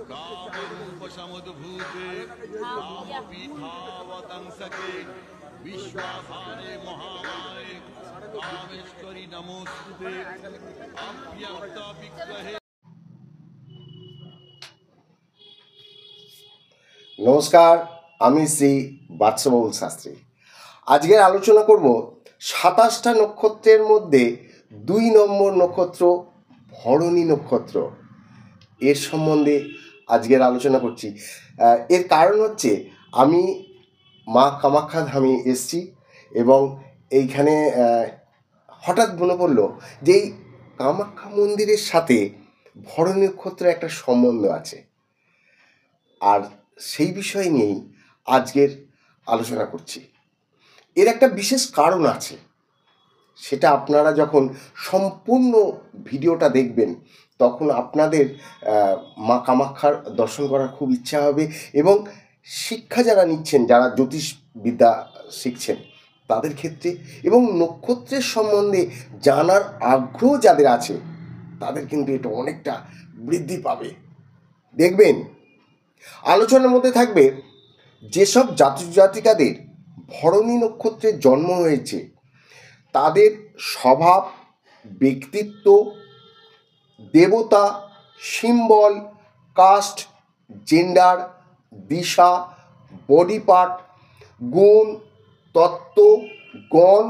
कामरूपसमुद्भूते कामपीठावतंसके विश्वासारे महामाये कामेश्वरी नमोस्तुते अव्यक्त विग्रहे। নমস্কার, আমি শ্রী বাদশাহবাবুল শাস্ত্রী। আজকের আলোচনা করব 27টা নক্ষত্রের মধ্যে 2 নম্বর নক্ষত্র ভরণী নক্ষত্র, এর সম্বন্ধে আজকের আলোচনা করছি। এর কারণ হচ্ছে আমি মা কামাখ্যা ধামে এসছি এবং এইখানে হঠাৎ মনে পড়লো যে এই কামাখ্যা মন্দিরের সাথে ভরণী নক্ষত্রের একটা সম্বন্ধ আছে, আর সেই বিষয় নিয়েই আজকের আলোচনা করছি। এর একটা বিশেষ কারণ আছে, সেটা আপনারা যখন সম্পূর্ণ ভিডিওটা দেখবেন তখন আপনাদের মা কামাখ্যার দর্শন করার খুব ইচ্ছা হবে এবং শিক্ষা যারা নিচ্ছেন, যারা জ্যোতিষবিদ্যা শিখছেন তাদের ক্ষেত্রে এবং নক্ষত্রের সম্বন্ধে জানার আগ্রহ যাদের আছে তাদের কিন্তু এটা অনেকটা বৃদ্ধি পাবে। দেখবেন আলোচনার মধ্যে থাকবে যেসব জাতক জাতিকাদের ভরণী নক্ষত্রে জন্ম হয়েছে তাদের স্বভাব, ব্যক্তিত্ব, দেবতা, সিম্বল, কাস্ট, জেন্ডার, দিশা, বডি পার্ট, গুণ, তত্ত্ব, গণ,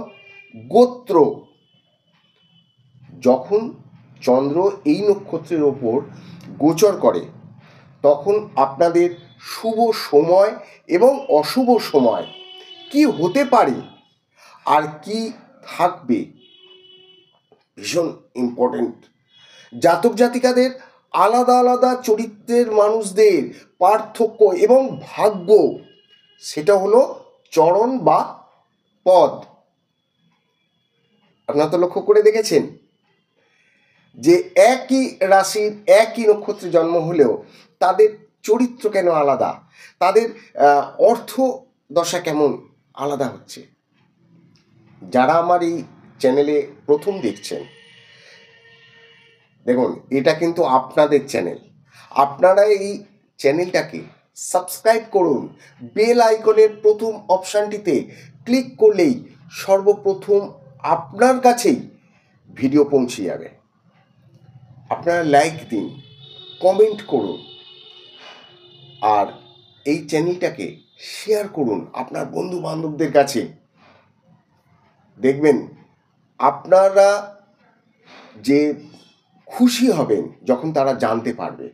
গোত্র। যখন চন্দ্র এই নক্ষত্রের ওপর গোচর করে তখন আপনাদের শুভ সময় এবং অশুভ সময় কি হতে পারে আর কি থাকবে, ভীষণ ইম্পর্টেন্ট। জাতক জাতিকাদের আলাদা আলাদা চরিত্রের মানুষদের পার্থক্য এবং ভাগ্য, সেটা হলো চরণ বা পদ। আপনারা তো লক্ষ্য করে দেখেছেন যে একই রাশির একই নক্ষত্রে জন্ম হলেও তাদের চরিত্র কেন আলাদা, তাদের অর্থ দশা কেমন আলাদা হচ্ছে। যারা আমার এই চ্যানেলে প্রথম দেখছেন, দেখুন এটা কিন্তু আপনাদের চ্যানেল, আপনারা এই চ্যানেলটাকে সাবস্ক্রাইব করুন। বেল আইকনের প্রথম অপশানটিতে ক্লিক করলেই সর্বপ্রথম আপনার কাছেই ভিডিও পৌঁছে যাবে। আপনারা লাইক দিন, কমেন্ট করুন আর এই চ্যানেলটাকে শেয়ার করুন আপনার বন্ধু বান্ধবদের কাছে। দেখবেন আপনারা যে খুশি হবেন যখন তারা জানতে পারবে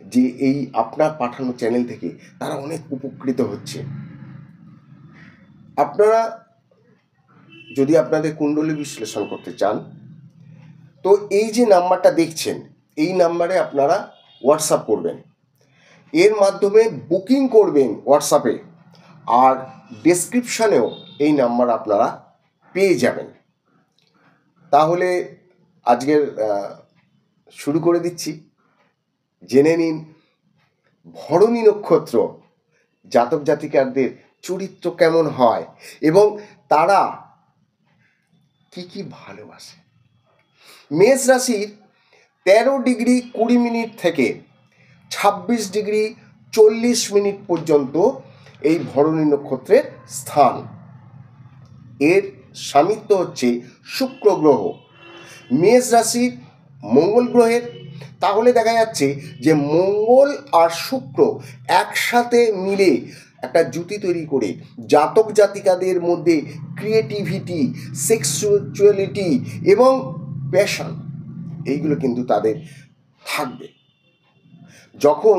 যে এই আপনার পাঠানো চ্যানেল থেকে তারা অনেক উপকৃত হচ্ছে। আপনারা যদি আপনাদের কুণ্ডলী বিশ্লেষণ করতে চান তো এই যে নাম্বারটা দেখছেন এই নাম্বারে আপনারা হোয়াটসঅ্যাপ করবেন, এর মাধ্যমে বুকিং করবেন হোয়াটসঅ্যাপে, আর ডেসক্রিপশানেও এই নাম্বার আপনারা পেয়ে যাবেন। তাহলে আজকের শুরু করে দিচ্ছি। জেনে নিন ভরণী নক্ষত্র জাতক জাতিকাদের চরিত্র কেমন হয় এবং তারা কি কি ভালোবাসে। মেষ রাশির 13 ডিগ্রি 20 মিনিট থেকে 26 ডিগ্রি 40 মিনিট পর্যন্ত এই ভরণী নক্ষত্রের স্থান। এর স্বামিত্ব হচ্ছে শুক্র গ্রহ, মেষ রাশির মঙ্গল গ্রহের। তাহলে দেখা যাচ্ছে যে মঙ্গল আর শুক্র একসাথে মিলে একটা জুতি তৈরি করে জাতক জাতিকাদের মধ্যে ক্রিয়েটিভিটি, সেক্সুয়ালিটি এবং প্যাশন এইগুলো কিন্তু তাদের থাকবে। যখন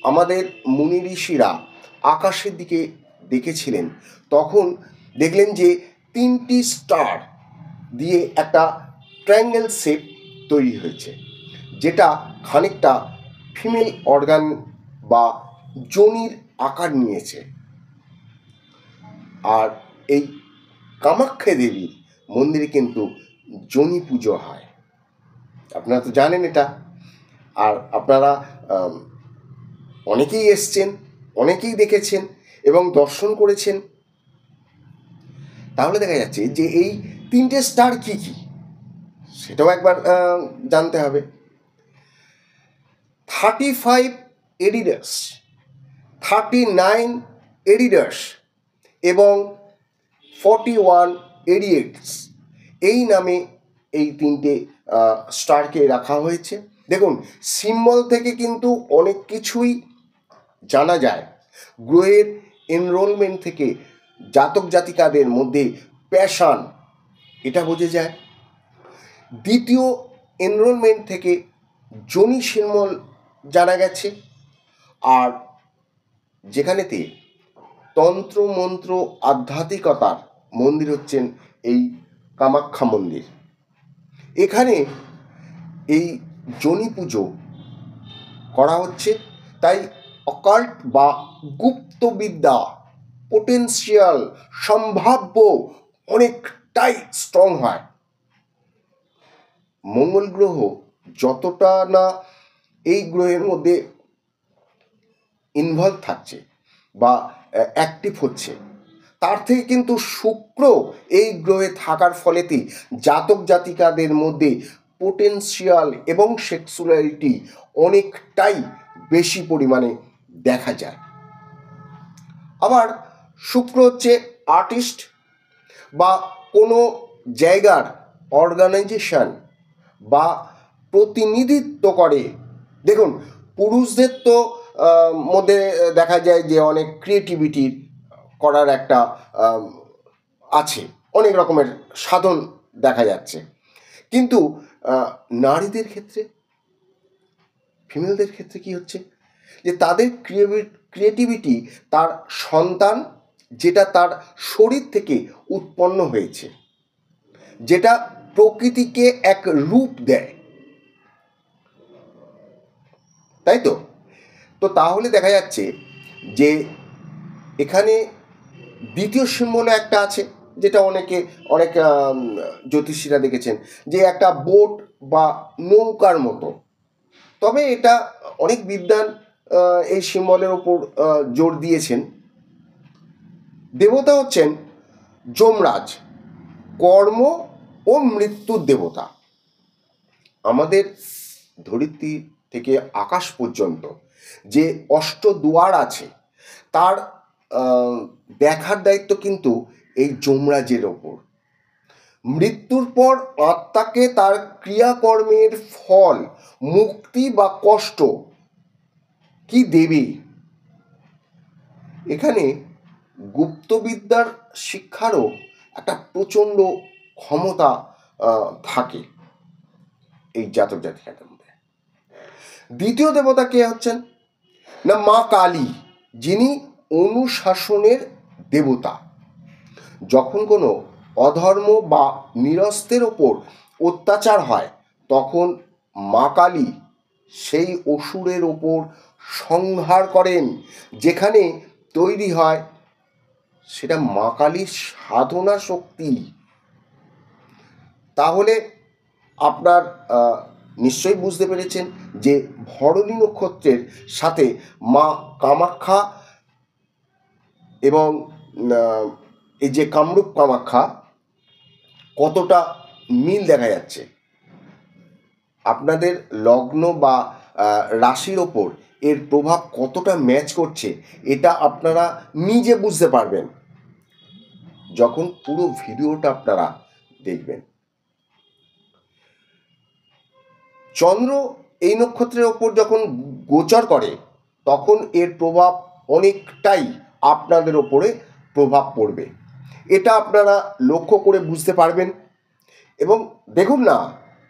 আমাদের মুনি ঋষিরা আকাশের দিকে দেখেছিলেন তখন দেখলেন যে 3টি স্টার দিয়ে একটা ট্রায়াঙ্গেল শেপ তৈরি হয়েছে, যেটা খানিকটা ফিমেল অর্গান বা যোনির আকার নিয়েছে। আর এই কামাখ্যা দেবীর মন্দিরে কিন্তু যোনি পুজো হয়, আপনারা তো জানেন এটা। আর আপনারা অনেকেই এসছেন, অনেকেই দেখেছেন এবং দর্শন করেছেন। তাহলে দেখা যাচ্ছে যে এই 3টে স্টার কি কি সেটাও একবার জানতে হবে। 35 এডিডাস, 39 এডিডাস এবং 41 এডিয়েটস, এই নামে এই তিনটে স্টারকে রাখা হয়েছে। দেখুন, সিম্বল থেকে কিন্তু অনেক কিছুই জানা যায়। গ্রহের এনরোলমেন্ট থেকে জাতক জাতিকাদের মধ্যে প্যাশন, এটা বোঝা যায়। দ্বিতীয় এনরোলমেন্ট থেকে যোনি সিম্বল জানা গেছে। আর যেখানেতে তন্ত্র মন্ত্র আধ্যাত্মিকতার মন্দির হচ্ছেন এই কামাখ্যা মন্দির। এখানে এই যোনি পুজো করা হচ্ছে, তাই অকাল্ট বা গুপ্তবিদ্যা পোটেন্সিয়াল সম্ভাব্য অনেকটাই স্ট্রং হয়। মঙ্গল গ্রহ যতটা না এই গ্রহের মধ্যে ইনভলভ থাকছে বা অ্যাক্টিভ হচ্ছে, তার থেকে কিন্তু শুক্র এই গ্রহে থাকার ফলেতেই জাতক জাতিকাদের মধ্যে পোটেন্সিয়াল এবং সেক্সুয়ালিটি অনেকটাই বেশি পরিমাণে দেখা যায়। আবার শুক্র হচ্ছে আর্টিস্ট বা কোনো জায়গার অর্গানাইজেশন বা প্রতিনিধিত্ব করে। দেখুন, পুরুষদের তো মধ্যে দেখা যায় যে অনেক ক্রিয়েটিভিটি করার একটা আছে, অনেক রকমের সাধন দেখা যাচ্ছে, কিন্তু নারীদের ক্ষেত্রে, ফিমেলদের ক্ষেত্রে কি হচ্ছে, যে তাদের ক্রিয়েটিভিটি তার সন্তান, যেটা তার শরীর থেকে উৎপন্ন হয়েছে, যেটা প্রকৃতিকে এক রূপ দেয়, তাই তো। তো তাহলে দেখা যাচ্ছে যে এখানে দ্বিতীয় সিম্বলে একটা আছে, যেটা অনেক জ্যোতিষীরা দেখেছেন, যে একটা বোট বা নৌকার মতো। তবে এটা অনেক বিদ্বান এই সিম্বলের ওপর জোর দিয়েছেন। দেবতা হচ্ছেন যমরাজ, কর্ম ও মৃত্যুর দেবতা। আমাদের ধরিত্রী থেকে আকাশ পর্যন্ত যে অষ্টদুয়ার আছে, তার দেখার দায়িত্ব কিন্তু এই যমরাজের ওপর। মৃত্যুর পর আত্মাকে তার ক্রিয়াকর্মের ফল, মুক্তি বা কষ্ট কি দেবে। এখানে গুপ্তবিদ্যার শিক্ষারও একটা প্রচণ্ড ক্ষমতা থাকে এই জাতক জাতিকাদের মধ্যে। দ্বিতীয় দেবতা কে হচ্ছেন না, মা কালী, যিনি অনুশাসনের দেবতা। যখন কোনো অধর্ম বা নিরস্তের ওপর অত্যাচার হয়, তখন মা কালী সেই অসুরের ওপর সংহার করেন। যেখানে তৈরি হয় সেটা মা কালীর সাধনা শক্তি। তাহলে আপনার নিশ্চয়ই বুঝতে পেরেছেন যে ভরণী নক্ষত্রের সাথে মা কামাখ্যা এবং এই যে কামরূপ কামাখ্যা কতটা মিল দেখা যাচ্ছে। আপনাদের লগ্ন বা রাশির ওপর এর প্রভাব কতটা ম্যাচ করছে, এটা আপনারা নিজে বুঝতে পারবেন যখন পুরো ভিডিওটা আপনারা দেখবেন। চন্দ্র এই নক্ষত্রের ওপর যখন গোচর করে, তখন এর প্রভাব অনেকটাই আপনাদের ওপরে প্রভাব পড়বে। এটা আপনারা লক্ষ্য করে বুঝতে পারবেন। এবং দেখুন না,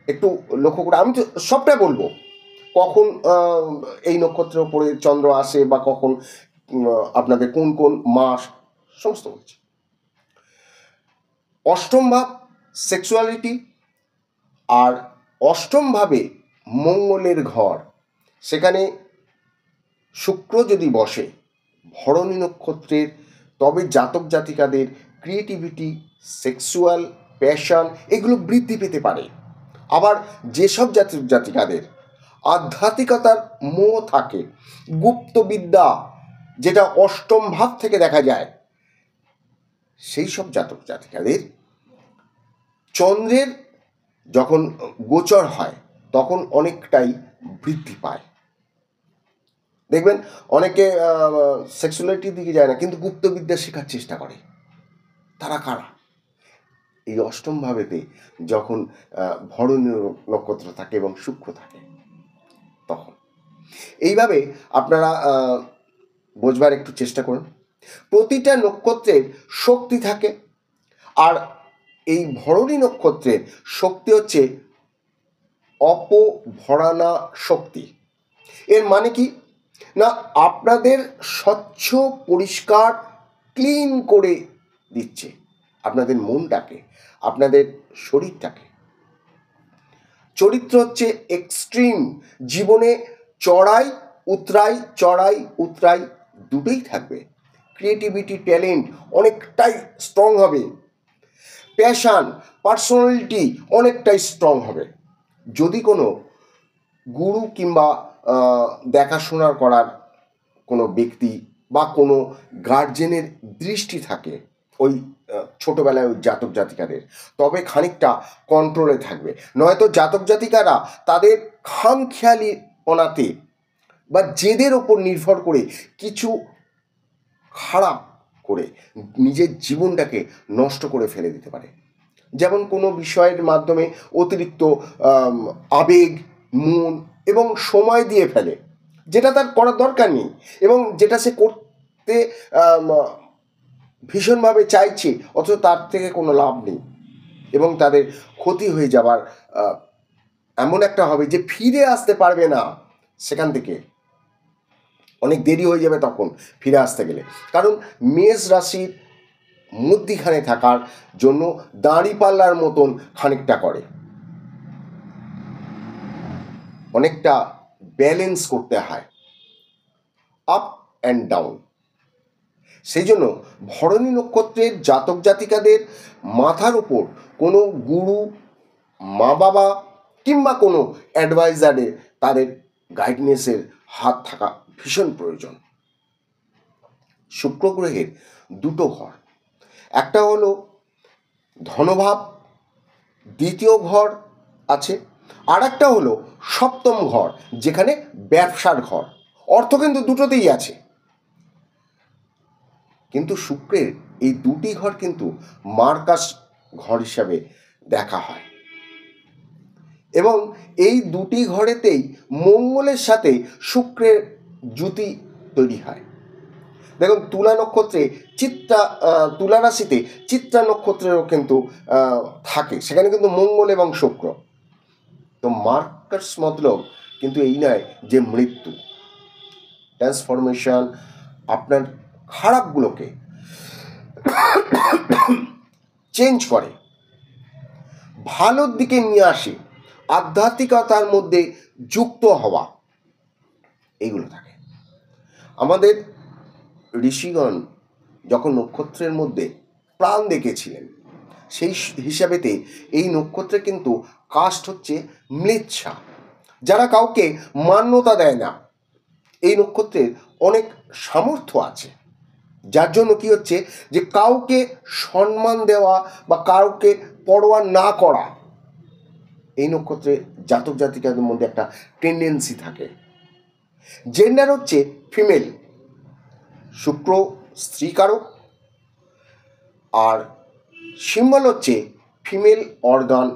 একটু লক্ষ্য করে, আমি তো সবটাই বলবো, কখন এই নক্ষত্রের ওপরে চন্দ্র আসে বা কখন আপনাদের কোন কোন মাস, সমস্ত বলছি। অষ্টম ভাব সেক্সুয়ালিটি, আর অষ্টম ভাবে মঙ্গলের ঘর, সেখানে শুক্র যদি বসে ভরণী নক্ষত্রের, তবে জাতক জাতিকাদের ক্রিয়েটিভিটি, সেক্সুয়াল প্যাশন এগুলো বৃদ্ধি পেতে পারে। আবার যেসব জাতক জাতিকাদের আধ্যাত্মিকতার মোহ থাকে, গুপ্তবিদ্যা যেটা অষ্টম ভাব থেকে দেখা যায়, সেই সব জাতক জাতিকাদের চন্দ্রের যখন গোচর হয় তখন অনেকটাই বৃদ্ধি পায়। দেখবেন অনেকে সেক্সুয়ালিটির দিকে যায় না, কিন্তু গুপ্তবিদ্যা শেখার চেষ্টা করে। তারা কারা? এই অষ্টম ভাবেতে যখন ভরণী নক্ষত্র থাকে এবং শুক্র থাকে, তখন এইভাবে আপনারা বোঝবার একটু চেষ্টা করুন। প্রতিটা নক্ষত্রের শক্তি থাকে, আর এই ভরণী নক্ষত্রের শক্তি হচ্ছে অপভরানা শক্তি। এর মানে কি না, আপনাদের স্বচ্ছ পরিষ্কার ক্লিন করে দিচ্ছে আপনাদের মনটাকে, আপনাদের শরীরটাকে। চরিত্র হচ্ছে এক্সট্রিম, জীবনে চড়াই উতরাই দুটোই থাকবে। ক্রিয়েটিভিটি, ট্যালেন্ট অনেকটাই স্ট্রং হবে, প্যাশান, পার্সোনালিটি অনেকটাই স্ট্রং হবে। যদি কোনো গুরু কিংবা দেখাশোনার করার কোনো ব্যক্তি বা কোনো গার্জেনের দৃষ্টি থাকে ওই ছোটোবেলায় ওই জাতক জাতিকাদের, তবে খানিকটা কন্ট্রোলে থাকবে। নয়তো জাতক জাতিকারা তাদের খামখেয়ালিপনাতে বা জেদের ওপর নির্ভর করে কিছু খারাপ করে নিজের জীবনটাকে নষ্ট করে ফেলে দিতে পারে। যেমন কোনো বিষয়ের মাধ্যমে অতিরিক্ত আবেগ, মন এবং সময় দিয়ে ফেলে, যেটা তার করার দরকার নেই এবং যেটা সে করতে ভীষণভাবে চাইছে, অথচ তার থেকে কোনো লাভ নেই এবং তাদের ক্ষতি হয়ে যাবার এমন একটা হবে যে ফিরে আসতে পারবে না সেখান থেকে। অনেক দেরি হয়ে যাবে তখন ফিরে আসতে গেলে, কারণ মেষ রাশির মধ্যিখানে থাকার জন্য দাঁড়িপাল্লার মতন খানিকটা করে, অনেকটা ব্যালেন্স করতে হয়, আপ অ্যান্ড ডাউন। সেই জন্য ভরণী নক্ষত্রের জাতক জাতিকাদের মাথার উপর কোনো গুরু, মা বাবা কিংবা কোনো অ্যাডভাইজারের তাদের গাইডনেসের হাত থাকা ভীষণ প্রয়োজন। শুক্র গ্রহের দুটো ঘর, একটা হলো ধনভাব, দ্বিতীয় ঘর আছে, আর একটা হলো সপ্তম ঘর, যেখানে ব্যবসার ঘর। অর্থ কিন্তু দুটোতেই আছে, কিন্তু শুক্রের এই দুটি ঘর কিন্তু মার্কাস ঘর হিসাবে দেখা হয় এবং এই দুটি ঘরেতেই মঙ্গলের সাথে শুক্রের জুতি তৈরি হয়। দেখুন, তুলা নক্ষত্রে তুলা রাশিতে চিত্রা নক্ষত্রেরও কিন্তু থাকে, সেখানে কিন্তু মঙ্গল এবং শুক্র। তো মার্কাস মতলব কিন্তু এই নয় যে মৃত্যু। ট্রান্সফরমেশন আপনার খারাপগুলোকে চেঞ্জ করে, ভালোর দিকে নিয়ে আসে, আধ্যাত্মিকতার মধ্যে যুক্ত হওয়া, এইগুলো থাকে। আমাদের ঋষিগণ যখন নক্ষত্রের মধ্যে প্রাণ দেখেছিলেন, সেই হিসাবেতে এই নক্ষত্রে কিন্তু কাস্ট হচ্ছে ম্লেচ্ছা, যারা কাউকে মান্যতা দেয় না। এই নক্ষত্রের অনেক সামর্থ্য আছে, যার জন্য কি হচ্ছে যে কাউকে সম্মান দেওয়া বা কাউকে পরোয়া না করা, এই নক্ষত্রে জাতক জাতিকাদের মধ্যে একটা টেন্ডেন্সি থাকে। জেন্ডার হচ্ছে ফিমেল, শুক্র স্ত্রীকারক, আর সিম্বল হচ্ছে ফিমেল অর্গান,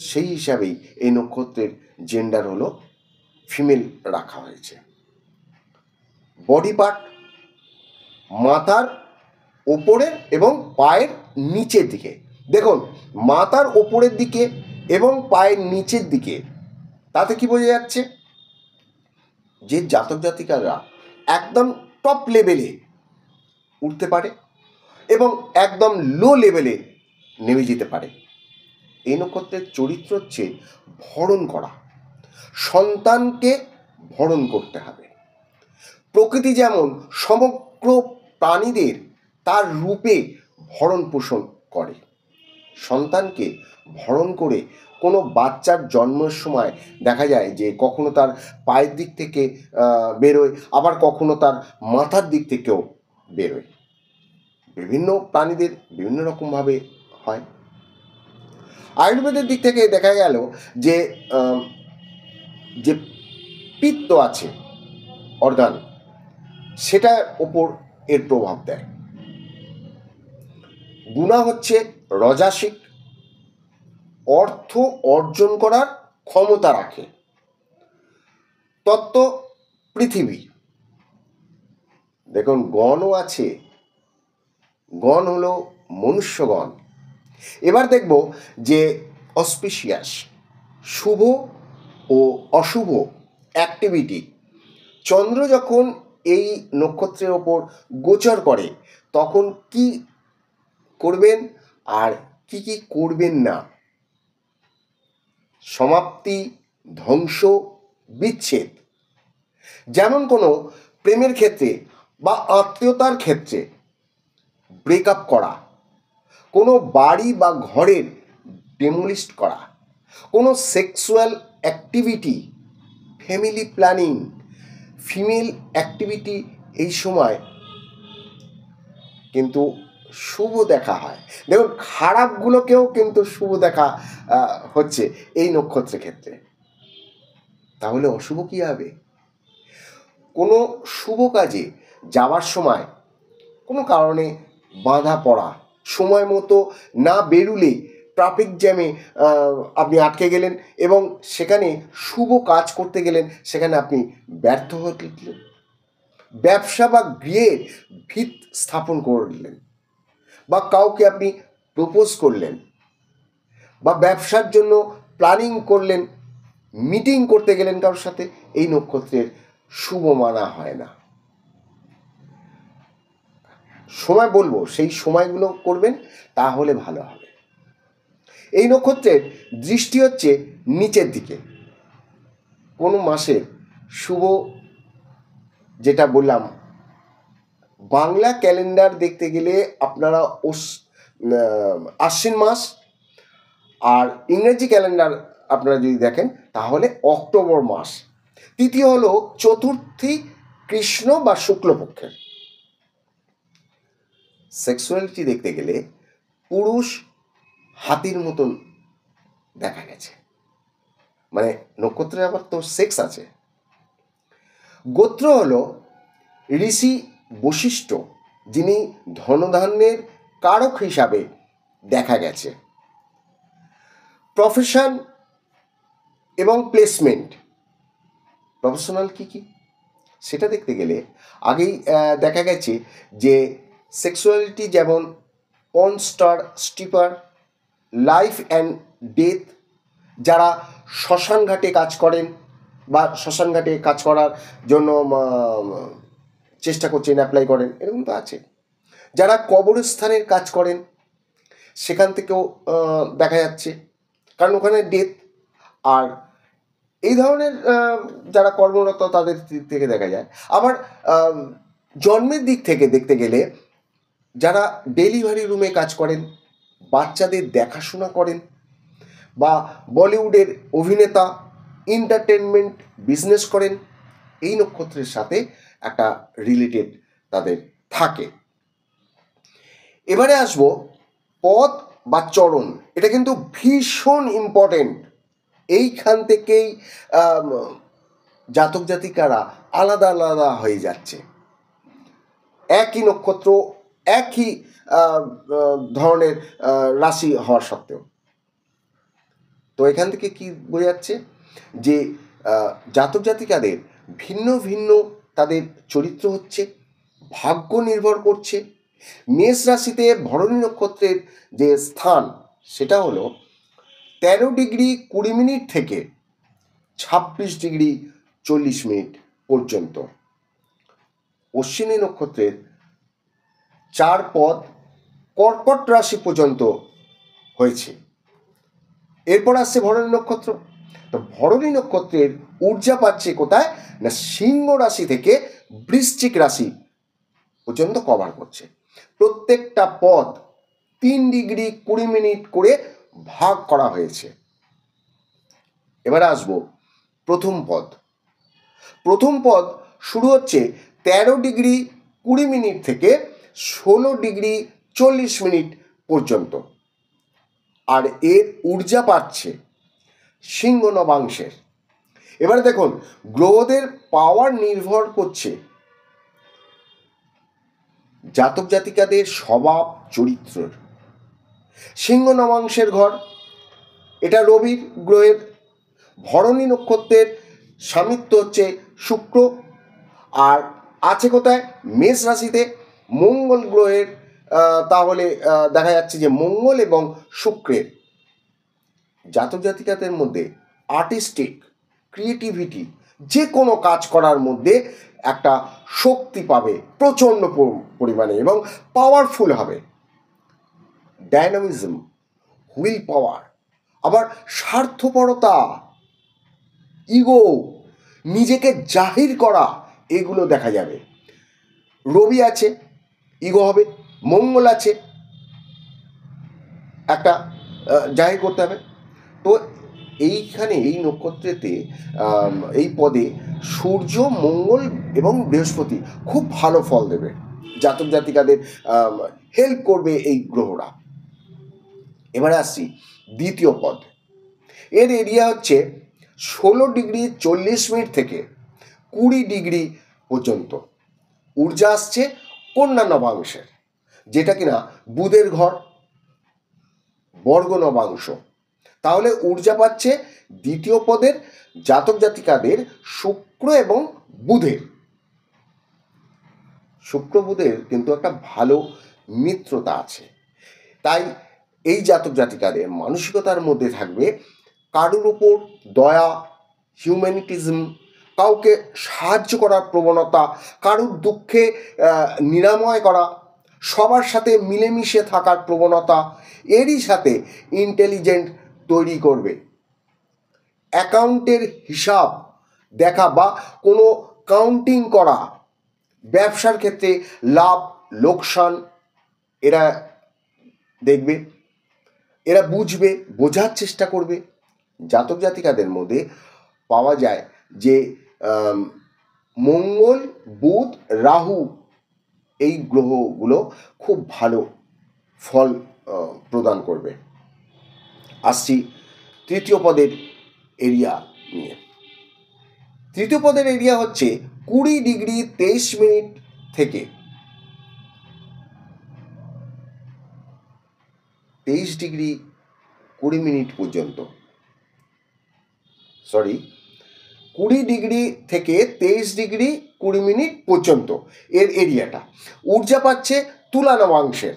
সেই হিসাবেই এই নক্ষত্রের জেন্ডার হলো ফিমেল রাখা হয়েছে। বডি পার্ট মাথার ওপরের এবং পায়ের নিচের দিকে। দেখুন, মাথার ওপরের দিকে এবং পায়ের নিচের দিকে, তাতে কি বোঝা যাচ্ছে যে জাতক জাতিকারা একদম টপ লেভেলে উঠতে পারে এবং একদম লো লেভেলে নেমে যেতে পারে। এই নক্ষত্রের চরিত্র হচ্ছে ভরণ করা, সন্তানকে ভরণ করতে হবে। প্রকৃতি যেমন সমগ্র প্রাণীদের তার রূপে ভরণ পোষণ করে, সন্তানকে ভরণ করে কোনো বাচ্চার জন্মের সময় দেখা যায় যে কখনো তার পায়ের দিক থেকে বেরোয়, আবার কখনো তার মাথার দিক থেকেও বেরোয়। বিভিন্ন প্রাণীদের বিভিন্ন রকমভাবে হয়। আয়ুর্বেদের দিক থেকে দেখা গেল যে পিত্ত আছে অর্গান, সেটার ওপর এর প্রভাব দেয়। গুণা হচ্ছে রজাসিক, অর্থ অর্জন করার ক্ষমতা রাখে। তত্ত্ব পৃথিবী, দেখুন গণও আছে, গণ হলো মনুষ্যগণ। এবার দেখব যে অসপিশিয়াস, শুভ ও অশুভ অ্যাক্টিভিটি। চন্দ্র যখন এই নক্ষত্রের ওপর গোচর করে তখন কি করবেন আর কি কি করবেন না। সমাপ্তি, ধ্বংস, বিচ্ছেদ। যেমন কোনো প্রেমের ক্ষেত্রে বা আত্মীয়তার ক্ষেত্রে ব্রেকআপ করা, কোনো বাড়ি বা ঘরের ডেমোলিস্ট করা, কোনো sexual activity, family planning, female activity এই সময় কিন্তু শুভ দেখা হয়। দেখুন খারাপগুলোকেও কিন্তু শুভ দেখা হচ্ছে এই নক্ষত্রের ক্ষেত্রে। তাহলে অশুভ কী হবে? কোনো শুভ কাজে যাওয়ার সময় কোনো কারণে বাধা পড়া, সময় মতো না বেরুলে ট্রাফিক জ্যামে আপনি আটকে গেলেন এবং সেখানে শুভ কাজ করতে গেলেন, সেখানে আপনি ব্যর্থ হলেন। ব্যবসা বা গৃহের ভিত স্থাপন করলেন, বা কাউকে আপনি প্রপোজ করলেন, বা ব্যবসার জন্য প্ল্যানিং করলেন, মিটিং করতে গেলেন কারোর সাথে, এই নক্ষত্রের শুভ মানা হয় না। সময় বলবো, সেই সময়গুলো করবেন, তাহলে ভালো হবে। এই নক্ষত্রের দৃষ্টি হচ্ছে নিচের দিকে। কোনো মাসের শুভ, যেটা বললাম, বাংলা ক্যালেন্ডার দেখতে গেলে আপনারা আশ্বিন মাস, আর ইংরেজি ক্যালেন্ডার আপনারা যদি দেখেন তাহলে অক্টোবর মাস। তৃতীয় হলো চতুর্থী, কৃষ্ণ বা শুক্লপক্ষের। সেক্সুয়ালিটি দেখতে গেলে পুরুষ হাতির মতন দেখা গেছে, মানে নক্ষত্রে আবার তো সেক্স আছে। গোত্র হলো ঋষি বশিষ্ঠ, যিনি ধনধান্যের কারক হিসাবে দেখা গেছে। প্রফেশন এবং প্লেসমেন্ট, প্রফেশনাল কী কী সেটা দেখতে গেলে আগেই দেখা গেছে যে সেক্সুয়ালিটি যেমন porn star, stripper, life and death, যারা শ্মশান ঘাটে কাজ করেন বা শ্মশান ঘাটে কাজ করার জন্য চেষ্টা করছেন, অ্যাপ্লাই করেন, এরকম তো আছে। যারা কবরস্থানের কাজ করেন সেখান থেকেও দেখা যাচ্ছে, কারণ ওখানে ডেথ। আর এই ধরনের যারা কর্মরত তাদের দিক থেকে দেখা যায়। আবার জন্মের দিক থেকে দেখতে গেলে যারা ডেলিভারি রুমে কাজ করেন, বাচ্চাদের দেখাশোনা করেন, বা বলিউডের অভিনেতা, এন্টারটেনমেন্ট বিজনেস করেন, এই নক্ষত্রের সাথে একটা রিলেটেড তাদের থাকে। এবারে আসবো পদ বা চরণ। এটা কিন্তু ভীষণ ইম্পর্টেন্ট। এইখান থেকেই জাতক জাতিকারা আলাদা আলাদা হয়ে যাচ্ছে। একই নক্ষত্র, একই ধরনের রাশি হওয়ার সত্ত্বেও। তো এখান থেকে কি বোঝা যাচ্ছে যে জাতক জাতিকাদের ভিন্ন ভিন্ন তাদের চরিত্র হচ্ছে, ভাগ্য নির্ভর করছে। মেষ রাশিতে ভরণী নক্ষত্রের যে স্থান সেটা হলো 13°20' থেকে 26°40' পর্যন্ত। অশ্বিনী নক্ষত্রের 4 পদ কর্কট রাশি পর্যন্ত হয়েছে। এরপর আসছে ভরণী নক্ষত্র। তো ভরণী নক্ষত্রের ঊর্জা পাচ্ছে কোথায় না, সিংহ রাশি থেকে বৃশ্চিক রাশি পর্যন্ত কভার করছে। প্রত্যেকটা পদ 3°20' করে ভাগ করা হয়েছে। এবারে আসবো প্রথম পদ। প্রথম পদ শুরু হচ্ছে 13°20' থেকে 16°40' পর্যন্ত, আর এর ঊর্জা পাচ্ছে সিংহ নবাংশের। এবারে দেখুন গ্রহদের পাওয়ার নির্ভর করছে জাতক জাতিকাদের স্বভাব চরিত্রের। সিংহ নবাংশের ঘর, এটা রবির গ্রহের। ভরণী নক্ষত্রের স্বামিত্ব হচ্ছে শুক্র, আর আছে কোথায়? মেষ রাশিতে মঙ্গল গ্রহের। তাহলে দেখা যাচ্ছে যে মঙ্গল এবং শুক্রের। জাতক জাতিকাদের মধ্যে আর্টিস্টিক ক্রিয়েটিভিটি, যে কোনো কাজ করার মধ্যে একটা শক্তি পাবে প্রচণ্ড পরিমাণে এবং পাওয়ারফুল হবে। ডাইনামিজম, হুইল পাওয়ার, আবার স্বার্থপরতা, ইগো, নিজেকে জাহির করা, এগুলো দেখা যাবে। রবি আছে, ইগো হবে। মঙ্গল আছে, একটা জাহির করতে হবে। তো এইখানে এই নক্ষত্রেতে এই পদে সূর্য, মঙ্গল এবং বৃহস্পতি খুব ভালো ফল দেবে। জাতক জাতিকাদের হেল্প করবে এই গ্রহরা। এবারে আসছি দ্বিতীয় পদ। এর এরিয়া হচ্ছে 16°40' থেকে 20° পর্যন্ত। ঊর্জা আসছে কন্যা নবাংশের, যেটা কিনা বুধের ঘর, বর্গ নবাংশ। তাহলে ঊর্জা পাচ্ছে দ্বিতীয় পদের জাতক জাতিকাদের শুক্র এবং বুধের। শুক্র বুধের কিন্তু একটা ভালো মিত্রতা আছে। তাই এই জাতক জাতিকাদের মানসিকতার মধ্যে থাকবে কারুর উপর দয়া, হিউম্যানিটিজম, কাউকে সাহায্য করার প্রবণতা, কারুর দুঃখে নিরাময় করা, সবার সাথে মিলেমিশে থাকার প্রবণতা, এরই সাথে ইন্টেলিজেন্ট তৈরি করবে। অ্যাকাউন্টের হিসাব দেখা বা কোনো কাউন্টিং করা, ব্যবসার ক্ষেত্রে লাভ লোকসান এরা দেখবে, এরা বুঝবে, বোঝার চেষ্টা করবে। জাতক জাতিকাদের মধ্যে পাওয়া যায় যে মঙ্গল, বুধ, রাহু, এই গ্রহগুলো খুব ভালো ফল প্রদান করবে। আসছি তৃতীয় পদের এরিয়া নিয়ে। তৃতীয় পদের এরিয়া হচ্ছে 20°23' থেকে 23°20' পর্যন্ত। 20° থেকে 23°20' পর্যন্ত এর এরিয়াটা। ঊর্জা পাচ্ছে তুলা নবাংশের।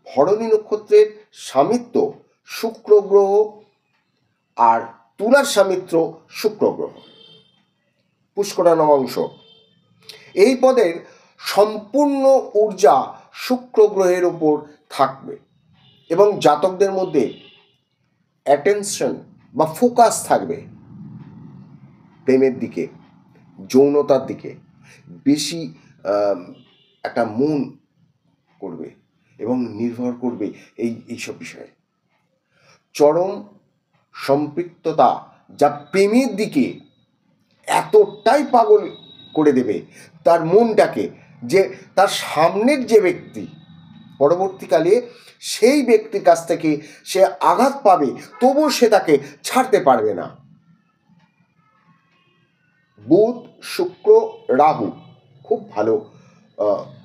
ভরণী নক্ষত্রের স্বামিত্ব শুক্র গ্রহ, আর তুলার স্বামিত্র শুক্র গ্রহ। পুষ্করা নবাংশ। এই পদের সম্পূর্ণ ঊর্জা শুক্র গ্রহের উপর থাকবে এবং জাতকদের মধ্যে অ্যাটেনশন বা ফোকাস থাকবে প্রেমের দিকে, যৌনতার দিকে বেশি একটা মন করবে এবং নির্ভর করবে এইসব বিষয়ে। চরম সম্পৃক্ততা, যা প্রেমের দিকে এতটাই পাগল করে দেবে তার মনটাকে, যে তার সামনের যে ব্যক্তি পরবর্তীকালে সেই ব্যক্তির কাছ থেকে সে আঘাত পাবে, তবুও সে তাকে ছাড়তে পারবে না। বুধ, শুক্র, রাহু খুব ভালো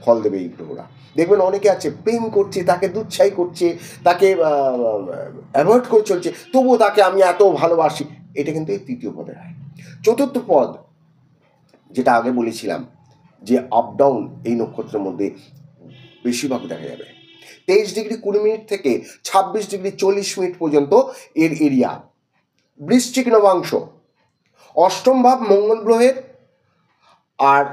ফল দেবে এই গ্রহরা। দেখবেন অনেকে আছে প্রেম করছে, তাকে দুচ্ছাই করছে, তাকে অ্যাভয়েড করে চলছে, তবুও তাকে আমি এত ভালোবাসি। এটা কিন্তু এই তৃতীয় পদের হয়। চতুর্থ পদ, যেটা আগে বলেছিলাম যে আপ ডাউন এই নক্ষত্রের মধ্যে বেশিরভাগ দেখা যাবে। 23°20' থেকে 26°40' পর্যন্ত এর এরিয়া। বৃশ্চিক নবাংশ। অষ্টম ভাব মঙ্গল গ্রহের, আর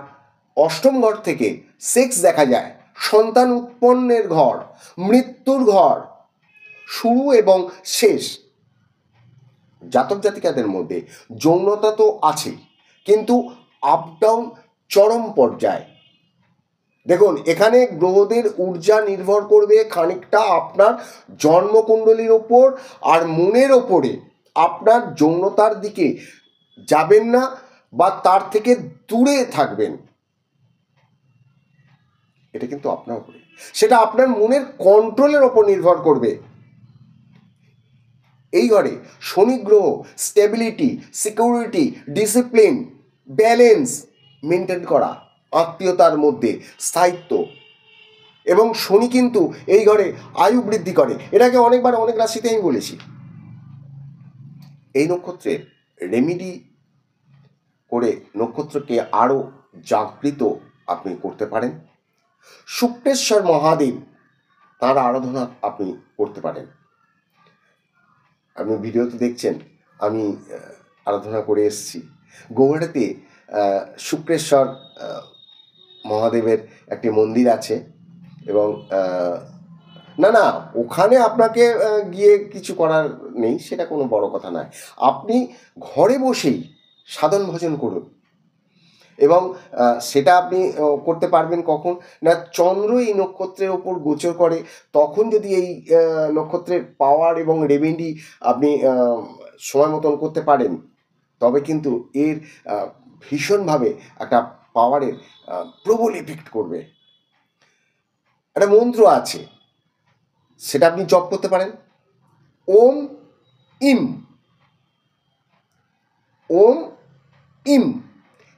অষ্টম ঘর থেকে সেক্স দেখা যায়, সন্তান উৎপন্নের ঘর, মৃত্যুর ঘর, শুরু এবং শেষ। জাতক জাতিকাদের মধ্যে যৌনতা তো আছেই, কিন্তু আপ ডাউন চরম পর্যায়ে। দেখুন, এখানে গ্রহদের ঊর্জা নির্ভর করবে খানিকটা আপনার জন্মকুণ্ডলীর ওপর আর মনের ওপরে। আপনার যৌনতার দিকে যাবেন না বা তার থেকে দূরে থাকবেন, এটা কিন্তু আপনার উপরে, সেটা আপনার মনের কন্ট্রোলের ওপর নির্ভর করবে। এই ঘরে শনি গ্রহ stability, security, discipline, balance maintain করা, আত্মীয়তার মধ্যে স্থায়িত্ব, এবং শনি কিন্তু এই ঘরে আয়ু বৃদ্ধি করে। এটাকে অনেকবার অনেক রাশিতে আমি বলেছি। এই নক্ষত্রের রেমিডি করে নক্ষত্রকে আরও জাগৃত আপনি করতে পারেন। শুক্রেশ্বর মহাদেব, তার আরাধনা আপনি করতে পারেন। আপনি ভিডিওতে দেখছেন আমি আরাধনা করে এসেছি। গৌহাটিতে শুক্রেশ্বর মহাদেবের একটি মন্দির আছে এবং না ওখানে আপনাকে গিয়ে কিছু করার নেই, সেটা কোনো বড় কথা নয়। আপনি ঘরে বসেই সাধন ভজন করুন এবং সেটা আপনি করতে পারবেন কখন না, চন্দ্র এই নক্ষত্রের ওপর গোচর করে, তখন যদি এই নক্ষত্রের পাওয়ার এবং রেমেডি আপনি সময় মতন করতে পারেন, তবে কিন্তু এর ভীষণভাবে একটা পাওয়ারের প্রবল এফেক্ট করবে। একটা মন্ত্র আছে, সেটা আপনি জপ করতে পারেন। ওম ইম, ওম ইম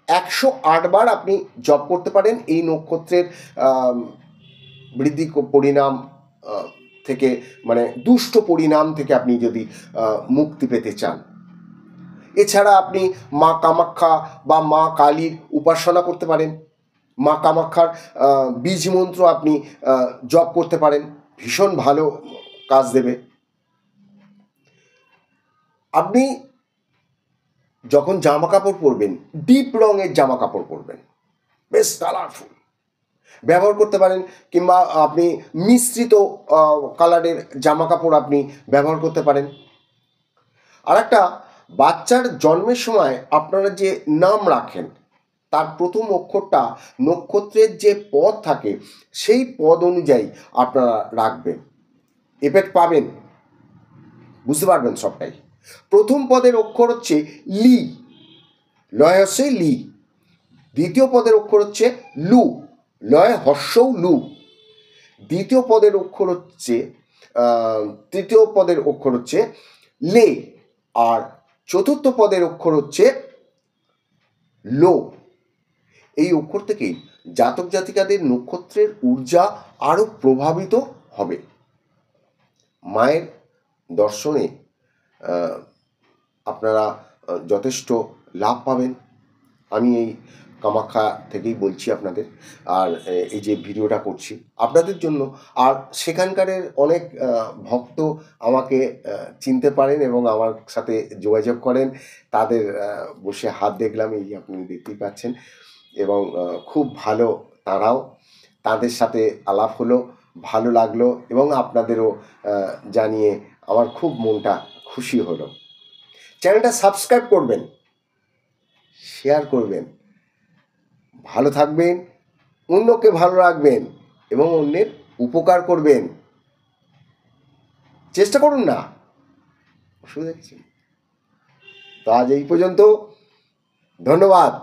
108 বার আপনি জপ করতে পারেন। এই নক্ষত্রের বৃদ্ধি পরিণাম থেকে, মানে দুষ্ট পরিণাম থেকে আপনি যদি মুক্তি পেতে চান। এছাড়া আপনি মা কামাখ্যা বা মা কালীর উপাসনা করতে পারেন। মা কামাখ্যার বীজ মন্ত্র আপনি জপ করতে পারেন, ভীষণ ভালো কাজ দেবে। আপনি যখন জামা কাপড় পরবেন, ডিপ রঙের জামা কাপড় পরবেন, বেশ কালারফুল ব্যবহার করতে পারেন, কিংবা আপনি মিশ্রিত কালারের জামা কাপড় আপনি ব্যবহার করতে পারেন। আর একটা, বাচ্চার জন্মের সময় আপনারা যে নাম রাখেন, তার প্রথম অক্ষরটা নক্ষত্রের যে পদ থাকে সেই পদ অনুযায়ী আপনারা রাখবেন, এফেক্ট পাবেন, বুঝতে পারবেন সবটাই। প্রথম পদের অক্ষর হচ্ছে লি, লয় হচ্ছে লি। দ্বিতীয় পদের অক্ষর হচ্ছে লু, লয় হর্ষৌ লু। দ্বিতীয় পদের অক্ষর হচ্ছে তৃতীয় পদের অক্ষর হচ্ছে লে, আর চতুর্থ পদের অক্ষর হচ্ছে লো। এই অক্ষর থেকেই জাতক জাতিকাদের নক্ষত্রের ঊর্জা আরও প্রভাবিত হবে। মায়ের দর্শনে আপনারা যথেষ্ট লাভ পাবেন। আমি এই কামাখ্যা থেকেই বলছি আপনাদের, আর এই যে ভিডিওটা করছি আপনাদের জন্য। আর সেখানকারের অনেক ভক্ত আমাকে চিনতে পারেন এবং আমার সাথে যোগাযোগ করেন। তাদের বসে হাত দেখলাম, এই আপনি দেখতেই পাচ্ছেন, এবং খুব ভালো তারাও। তাদের সাথে আলাপ হলো, ভালো লাগলো, এবং আপনাদেরও জানিয়ে আমার খুব মনটা খুশি হলো। চ্যানেলটা সাবস্ক্রাইব করবেন, শেয়ার করবেন, ভালো থাকবেন, অন্যকে ভালো রাখবেন এবং অন্যের উপকার করবেন। চেষ্টা করুন না, অসুবিধা কিছু। তো আজ এই পর্যন্ত, ধন্যবাদ।